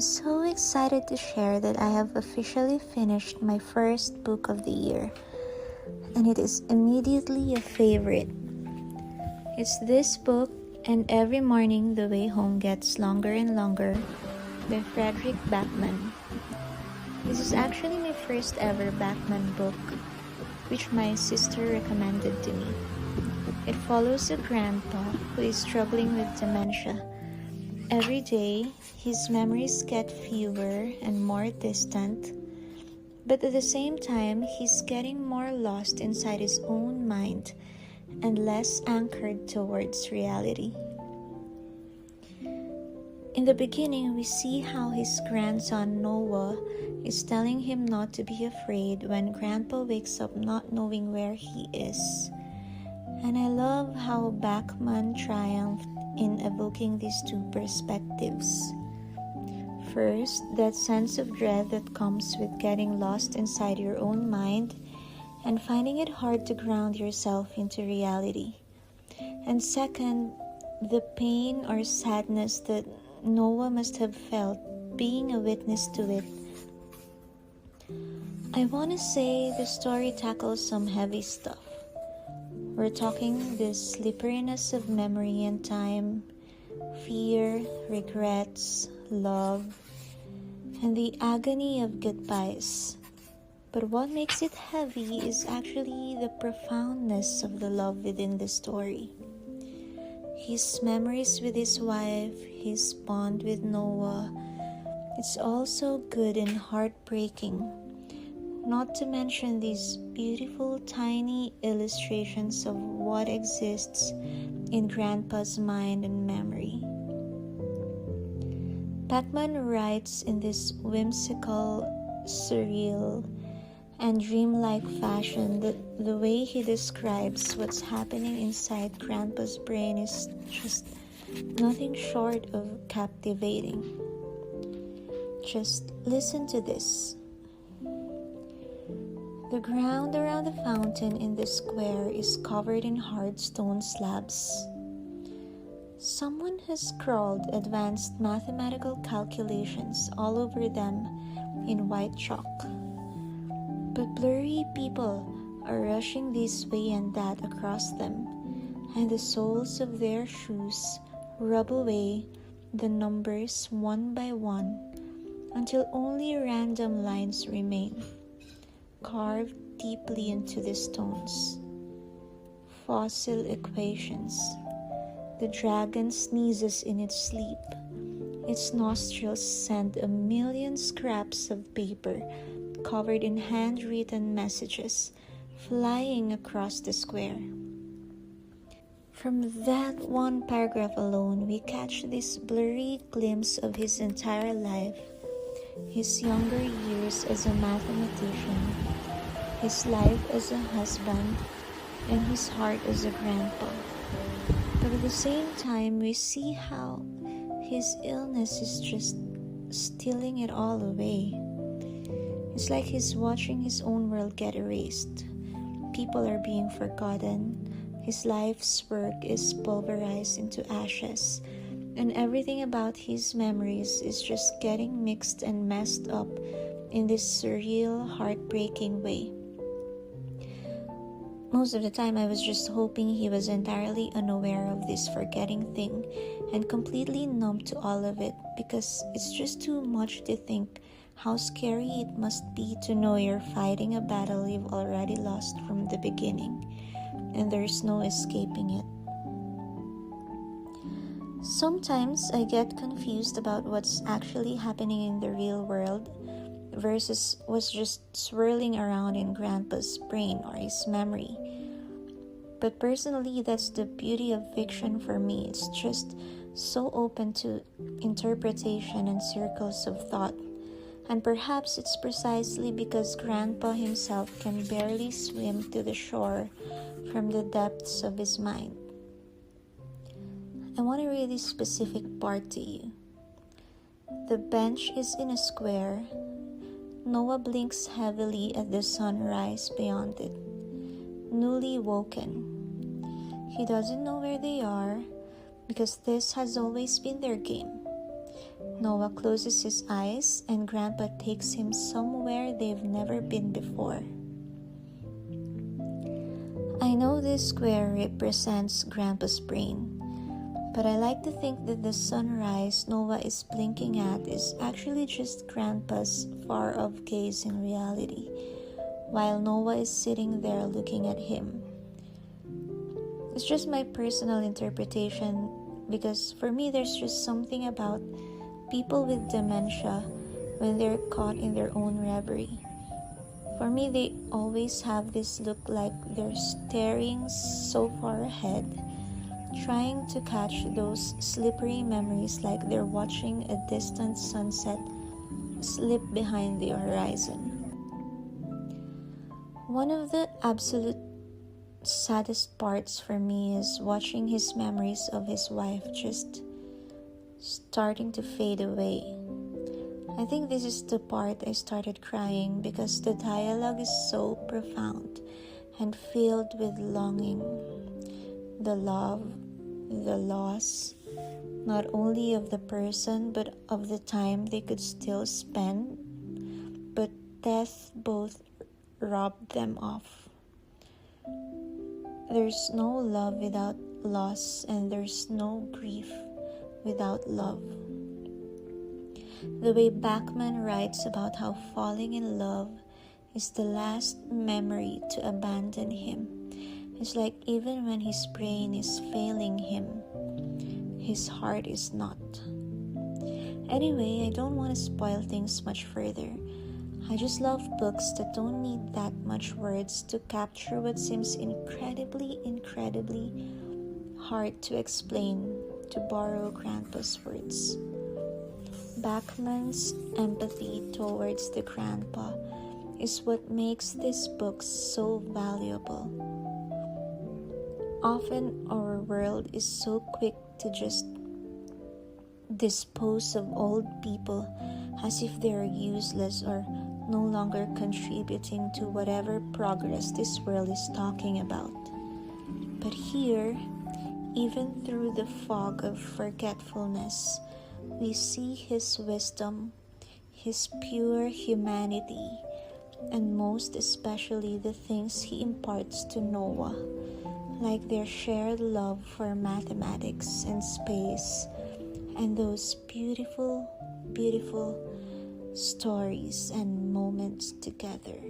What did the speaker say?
I'm so excited to share that I have officially finished my first book of the year, and it is immediately a favorite. It's this book, And Every Morning the Way Home Gets Longer and Longer, by Fredrik Backman. This is actually my first ever Backman book, which my sister recommended to me. It follows a grandpa who is struggling with dementia. Every day, his memories get fewer and more distant, but at the same time, he's getting more lost inside his own mind and less anchored towards reality. In the beginning, we see how his grandson Noah is telling him not to be afraid when Grandpa wakes up not knowing where he is. And I love how Backman triumphed in evoking these two perspectives. First, that sense of dread that comes with getting lost inside your own mind and finding it hard to ground yourself into reality. And second, the pain or sadness that Noah must have felt being a witness to it. I want to say the story tackles some heavy stuff. We're talking the slipperiness of memory and time, fear, regrets, love, and the agony of goodbyes. But what makes it heavy is actually the profoundness of the love within the story. His memories with his wife, his bond with Noah, it's also good and heartbreaking. Not to mention these beautiful tiny illustrations of what exists in Grandpa's mind and memory. Backman writes in this whimsical, surreal, and dreamlike fashion that the way he describes what's happening inside Grandpa's brain is just nothing short of captivating. Just listen to this. The ground around the fountain in the square is covered in hard stone slabs. Someone has scrawled advanced mathematical calculations all over them in white chalk. But blurry people are rushing this way and that across them, and the soles of their shoes rub away the numbers one by one until only random lines remain, carved deeply into the stones. Fossil equations. The dragon sneezes in its sleep. Its nostrils send a million scraps of paper covered in handwritten messages flying across the square. From that one paragraph alone, we catch this blurry glimpse of his entire life, his younger years as a mathematician, his life as a husband, and his heart as a grandpa. But at the same time, we see how his illness is just stealing it all away. It's like he's watching his own world get erased. People are being forgotten. His life's work is pulverized into ashes, and everything about his memories is just getting mixed and messed up in this surreal, heartbreaking way. Most of the time, I was just hoping he was entirely unaware of this forgetting thing and completely numb to all of it, because it's just too much to think how scary it must be to know you're fighting a battle you've already lost from the beginning, and there's no escaping it. Sometimes I get confused about what's actually happening in the real world versus what's just swirling around in Grandpa's brain or his memory. But personally, that's the beauty of fiction for me. It's just so open to interpretation and circles of thought. And perhaps it's precisely because Grandpa himself can barely swim to the shore from the depths of his mind. I want to read this specific part to you. The bench is in a square. Noah blinks heavily at the sunrise beyond it, newly woken. He doesn't know where they are because this has always been their game. Noah closes his eyes and Grandpa takes him somewhere they've never been before. I know this square represents Grandpa's brain, but I like to think that the sunrise Noah is blinking at is actually just Grandpa's far-off gaze in reality, while Noah is sitting there looking at him. It's just my personal interpretation, because for me there's just something about people with dementia when they're caught in their own reverie. For me, they always have this look like they're staring so far ahead, trying to catch those slippery memories like they're watching a distant sunset slip behind the horizon. One of the absolute saddest parts for me is watching his memories of his wife just starting to fade away. I think this is the part I started crying because the dialogue is so profound and filled with longing, the love, the loss, not only of the person but of the time they could still spend, but death both robbed them of. There's no love without loss, and there's no grief without love. The way Backman writes about how falling in love is the last memory to abandon him. It's like even when his brain is failing him, his heart is not. Anyway, I don't want to spoil things much further. I just love books that don't need that much words to capture what seems incredibly hard to explain, to borrow Grandpa's words. Backman's empathy towards the grandpa is what makes this book so valuable. Often our world is so quick to just dispose of old people as if they are useless or no longer contributing to whatever progress this world is talking about. But here, even through the fog of forgetfulness, we see his wisdom, his pure humanity, and most especially the things he imparts to Noah, like their shared love for mathematics and space, and those beautiful stories and moments together.